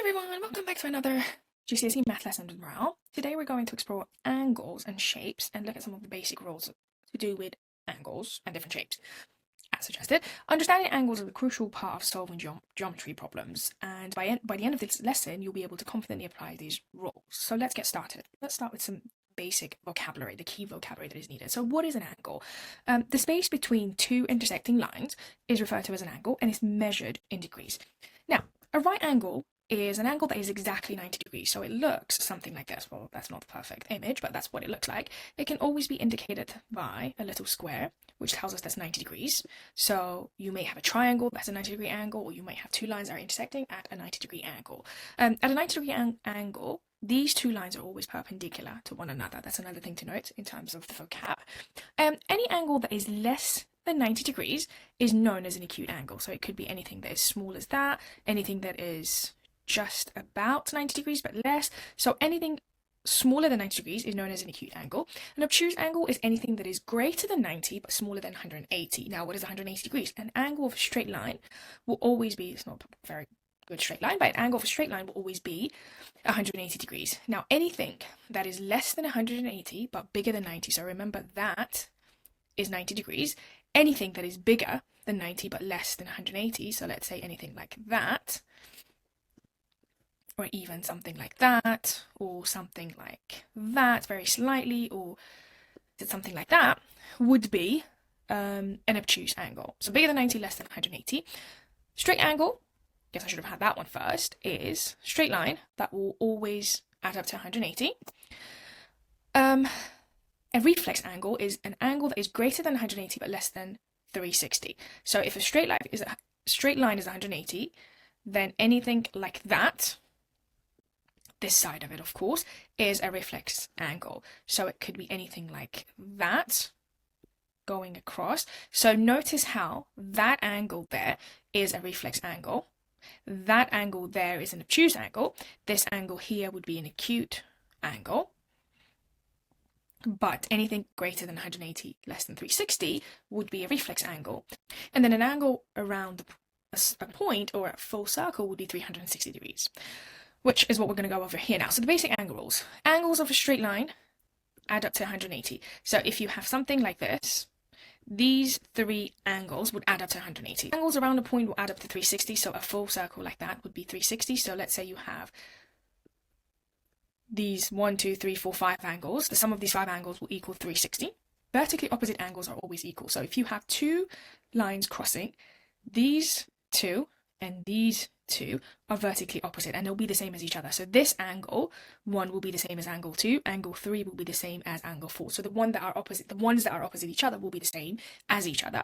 Everyone, welcome back to another GCSE Math lesson with Morale. Today we're going to explore angles and shapes and look at some of the basic rules to do with angles and different shapes. As suggested, understanding angles is a crucial part of solving geometry problems, and by the end of this lesson you'll be able to confidently apply these rules. So let's get started. Let's start with some basic vocabulary, the key vocabulary that is needed. So what is an angle? The space between two intersecting lines is referred to as an angle and is measured in degrees. Now, a right angle is an angle that is exactly 90 degrees. So it looks something like this. Well, that's not the perfect image, but that's what it looks like. It can always be indicated by a little square, which tells us that's 90 degrees. So you may have a triangle that's a 90-degree angle, or you might have two lines that are intersecting at a 90-degree angle. At a 90-degree angle, these two lines are always perpendicular to one another. That's another thing to note in terms of the vocab. Any angle that is less than 90 degrees is known as an acute angle. So it could be anything that is small as that, anything that is just about 90 degrees but less. So anything smaller than 90 degrees is known as an acute angle. An obtuse angle is anything that is greater than 90 but smaller than 180. Now, what is 180 degrees? An angle of a straight line will always be, it's not a very good straight line, but an angle of a straight line will always be 180 degrees. Now, anything that is less than 180 but bigger than 90, so remember that is 90 degrees. Anything that is bigger than 90 but less than 180, so let's say anything like that, or even something like that, or something like that, very slightly, or something like that, would be an obtuse angle. So bigger than 90, less than 180. Straight angle, guess I should have had that one first, is straight line that will always add up to 180. A reflex angle is an angle that is greater than 180 but less than 360. So if a straight line is 180, then anything like that, this side of it, of course, is a reflex angle. So it could be anything like that going across. So notice how that angle there is a reflex angle. That angle there is an obtuse angle. This angle here would be an acute angle. But anything greater than 180, less than 360, would be a reflex angle. And then an angle around a point or a full circle would be 360 degrees, which is what we're going to go over here now. So the basic angle rules. Angles of a straight line add up to 180. So if you have something like this, these three angles would add up to 180. Angles around a point will add up to 360. So a full circle like that would be 360. So let's say you have these 1, 2, 3, 4, 5 angles. The sum of these 5 angles will equal 360. Vertically opposite angles are always equal. So if you have two lines crossing, these two and these two are vertically opposite and they'll be the same as each other. So this angle 1 will be the same as angle 2, angle 3 will be the same as angle 4. So the ones that are opposite each other will be the same as each other.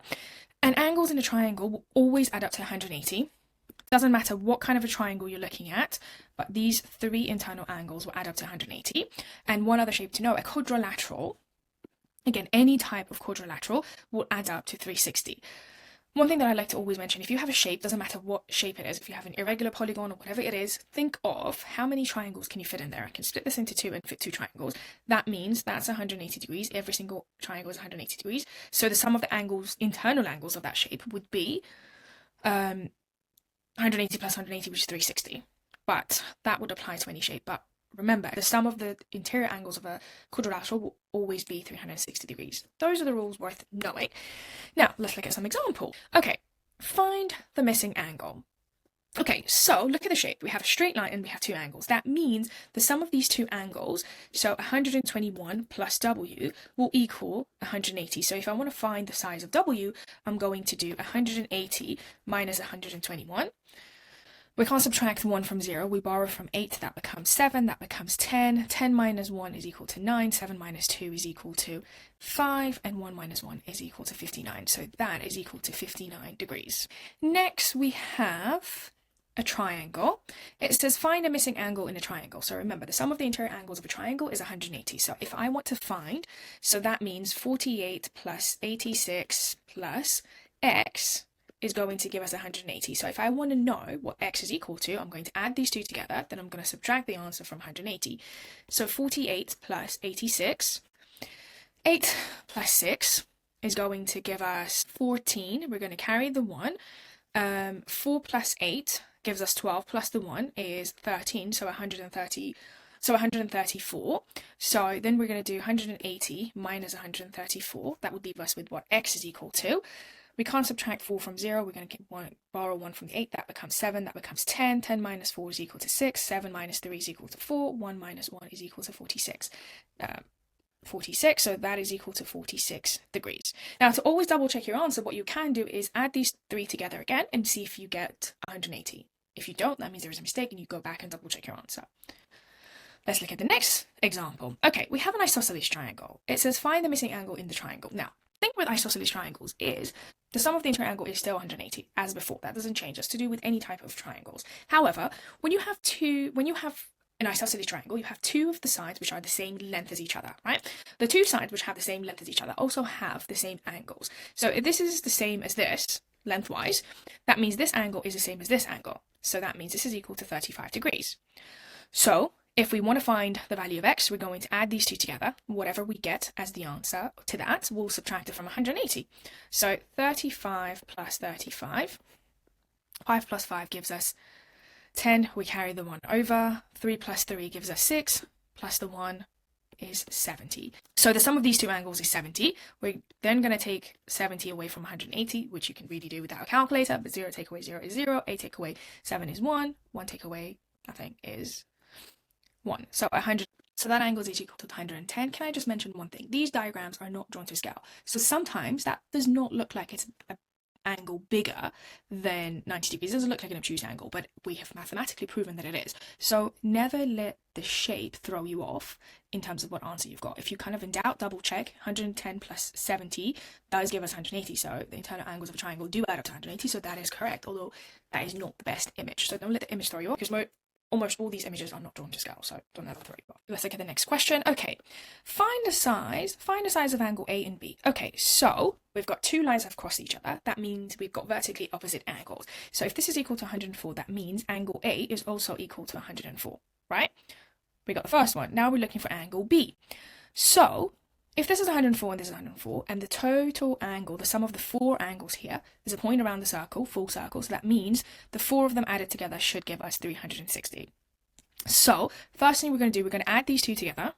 And angles in a triangle will always add up to 180. Doesn't matter what kind of a triangle you're looking at, but these three internal angles will add up to 180. And one other shape to know, a quadrilateral, again, any type of quadrilateral will add up to 360. One thing that I like to always mention, if you have a shape, doesn't matter what shape it is, if you have an irregular polygon or whatever it is, think of how many triangles can you fit in there. I can split this into two and fit two triangles. That means that's 180 degrees. Every single triangle is 180 degrees. So the sum of the angles, internal angles of that shape would be 180 plus 180, which is 360. But that would apply to any shape. But remember, the sum of the interior angles of a quadrilateral will always be 360 degrees. Those are the rules worth knowing. Now, let's look at some example. Okay, find the missing angle. Okay, so look at the shape. We have a straight line and we have two angles. That means the sum of these two angles, so 121 plus W, will equal 180. So if I want to find the size of W, I'm going to do 180 minus 121. We can't subtract 1 from 0. We borrow from 8, that becomes 7, that becomes 10. 10 minus 1 is equal to 9, 7 minus 2 is equal to 5, and 1 minus 1 is equal to 59. So that is equal to 59 degrees. Next, we have a triangle. It says find a missing angle in a triangle. So remember, the sum of the interior angles of a triangle is 180. So if I want to find, so that means 48 plus 86 plus x is going to give us 180. So if I want to know what x is equal to, I'm going to add these two together, then I'm going to subtract the answer from 180. So 48 plus 86, 8 plus 6 is going to give us 14. We're going to carry the 1. 4 plus 8 gives us 12 plus the 1 is 13, so 130. So 134. So then we're going to do 180 minus 134. That would leave us with what x is equal to. We can't subtract 4 from 0. We're going to borrow 1 from the 8. That becomes 7. That becomes 10. 10 minus 4 is equal to 6. 7 minus 3 is equal to 4. 1 minus 1 is equal to 46. 46, so that is equal to 46 degrees. Now, to always double check your answer, what you can do is add these three together again and see if you get 180. If you don't, that means there is a mistake and you go back and double check your answer. Let's look at the next example. Okay, we have an isosceles triangle. It says find the missing angle in the triangle. Now, the thing with isosceles triangles is the sum of the interior angle is still 180 as before. That doesn't change. That's to do with any type of triangles. However, when you have an isosceles triangle, you have two of the sides which are the same length as each other, right? The two sides which have the same length as each other also have the same angles. So if this is the same as this, lengthwise, that means this angle is the same as this angle. So that means this is equal to 35 degrees. So if we want to find the value of x, we're going to add these two together. Whatever we get as the answer to that, we'll subtract it from 180. So 35 plus 35. 5 plus 5 gives us 10. We carry the 1 over. 3 plus 3 gives us 6. Plus the 1 is 70. So the sum of these two angles is 70. We're then going to take 70 away from 180, which you can really do without a calculator. But 0 take away 0 is 0. 8 take away 7 is 1. 1 take away nothing is 1. So 100. So that angle is equal to 110. Can I just mention one thing? These diagrams are not drawn to scale. So sometimes that does not look like it's an angle bigger than 90 degrees. It doesn't look like an obtuse angle, but we have mathematically proven that it is. So never let the shape throw you off in terms of what answer you've got. If you kind of in doubt, double check. 110 plus 70 does give us 180. So the internal angles of a triangle do add up to 180. So that is correct, although that is not the best image. So don't let the image throw you off, because almost all these images are not drawn to scale, so don't let that throw you off. Let's look at the next question. Okay, find the size of angle A and B. Okay, so we've got two lines that have crossed each other. That means we've got vertically opposite angles. So if this is equal to 104, that means angle A is also equal to 104, right? We got the first one. Now we're looking for angle B. So if this is 104 and this is 104, and the total angle, the sum of the four angles here, there's a point around the circle, full circle, so that means the four of them added together should give us 360. So first thing we're going to do, we're going to add these two together,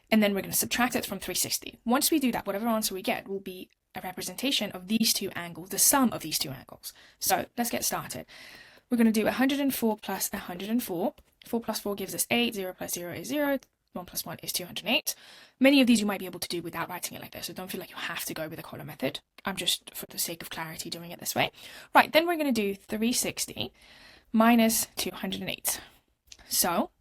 and then we're going to subtract it from 360. Once we do that, whatever answer we get will be a representation of these two angles, the sum of these two angles. So let's get started. We're going to do 104 plus 104. 4 plus 4 gives us 8. 0 plus 0 is 0. 1 plus 1 is 208. Many of these you might be able to do without writing it like this, so don't feel like you have to go with the column method. I'm just, for the sake of clarity, doing it this way. Right, then we're going to do 360 minus 208. So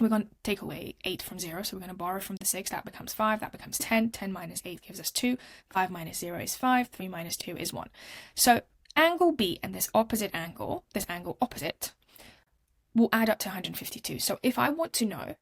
we're going to take away 8 from 0, so we're going to borrow from the 6. That becomes 5, that becomes 10. 10 minus 8 gives us 2. 5 minus 0 is 5. 3 minus 2 is 1. So angle B and this angle opposite, will add up to 152. So if I want to know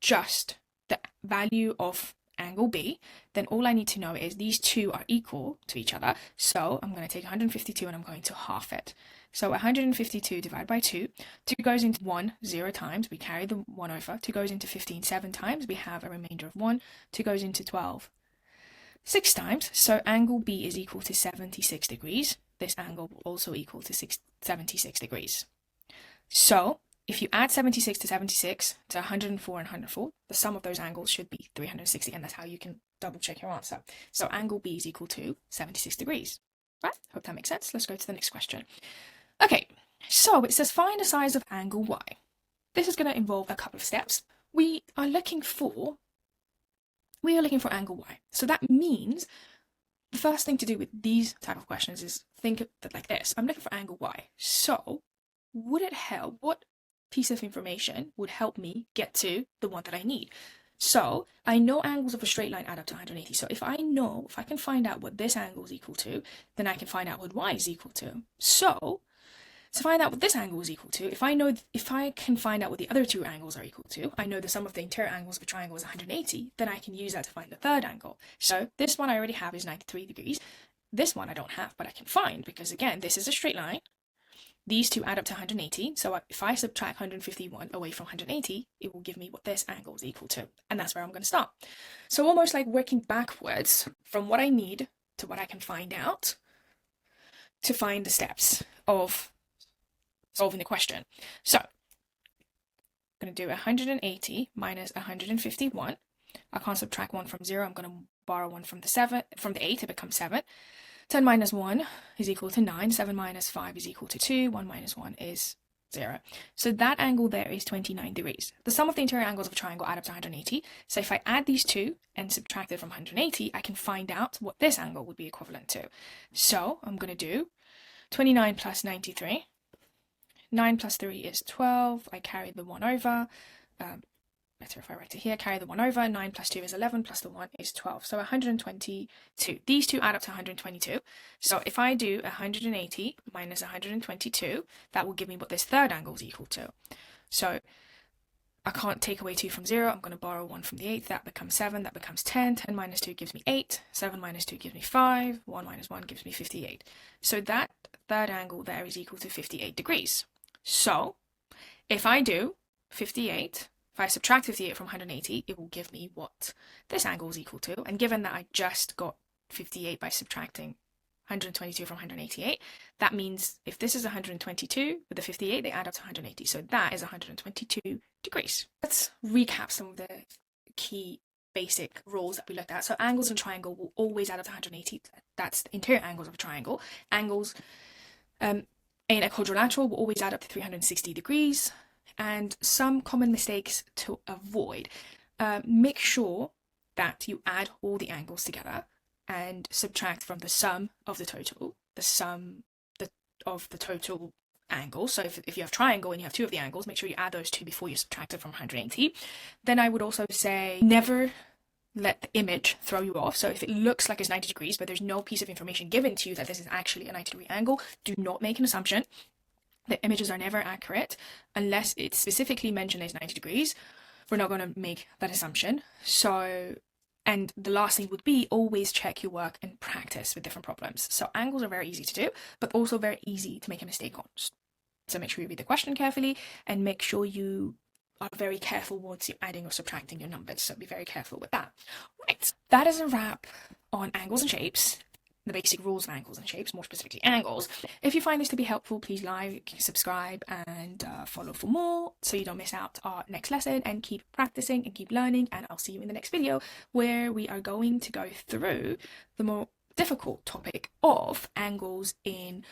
just the value of angle B, then all I need to know is these two are equal to each other. So I'm going to take 152 and I'm going to half it. So 152 divided by 2. 2 goes into 1 0 times. We carry the 1 over. 2 goes into 15 7 times. We have a remainder of 1. 2 goes into 12 6 times. So angle B is equal to 76 degrees. This angle will also equal to 76 degrees. So if you add 76 to 76 to 104 and 104, the sum of those angles should be 360, and that's how you can double check your answer. So angle B is equal to 76 degrees. Right? Hope that makes sense. Let's go to the next question. Okay, so it says find the size of angle Y. This is going to involve a couple of steps. We are looking for angle Y. So that means the first thing to do with these type of questions is think of it like this. I'm looking for angle Y. So would it help? What piece of information would help me get to the one that I need? So I know angles of a straight line add up to 180. So if I can find out what this angle is equal to, then I can find out what Y is equal to. So to find out what this angle is equal to, if I can find out what the other two angles are equal to, I know the sum of the interior angles of a triangle is 180, then I can use that to find the third angle. So this one I already have is 93 degrees. This one I don't have, but I can find, because again, this is a straight line. These two add up to 180, so if I subtract 151 away from 180, it will give me what this angle is equal to, and that's where I'm going to start. So almost like working backwards from what I need to what I can find out to find the steps of solving the question. So I'm going to do 180 minus 151. I can't subtract 1 from 0. I'm going to borrow 1 from the 8. It becomes 7. 10 minus 1 is equal to 9. 7 minus 5 is equal to 2. 1 minus 1 is 0. So that angle there is 29 degrees. The sum of the interior angles of a triangle add up to 180. So if I add these two and subtract it from 180, I can find out what this angle would be equivalent to. So I'm going to do 29 plus 93. 9 plus 3 is 12. I carry the 1 over. Better if I write it here. Carry the 1 over. 9 plus 2 is 11, plus the 1 is 12. So 122. These two add up to 122. So if I do 180 minus 122, that will give me what this third angle is equal to. So I can't take away 2 from 0. I'm going to borrow 1 from the 8. That becomes 7. That becomes 10. 10 minus 2 gives me 8. 7 minus 2 gives me 5. 1 minus 1 gives me 58. So that third angle there is equal to 58 degrees. So if I do 58... If I subtract 58 from 180, it will give me what this angle is equal to. And given that I just got 58 by subtracting 122 from 188, that means if this is 122 with the 58, they add up to 180. So that is 122 degrees. Let's recap some of the key basic rules that we looked at. So angles in a triangle will always add up to 180. That's the interior angles of a triangle. Angles in a quadrilateral will always add up to 360 degrees. And some common mistakes to avoid. Make sure that you add all the angles together and subtract from the sum of the total, of the total angles. So if you have triangle and you have two of the angles, make sure you add those two before you subtract it from 180. Then I would also say never let the image throw you off. So if it looks like it's 90 degrees, but there's no piece of information given to you that this is actually a 90-degree angle, do not make an assumption. The images are never accurate unless it's specifically mentioned as 90 degrees. We're not going to make that assumption. So, and the last thing would be always check your work and practice with different problems. So angles are very easy to do, but also very easy to make a mistake on. So make sure you read the question carefully and make sure you are very careful once you're adding or subtracting your numbers. So be very careful with that. Right, that is a wrap on angles and shapes. The basic rules of angles and shapes, more specifically angles. If you find this to be helpful, please like, subscribe, and follow for more so you don't miss out our next lesson, and keep practicing and keep learning. And I'll see you in the next video where we are going to go through the more difficult topic of angles in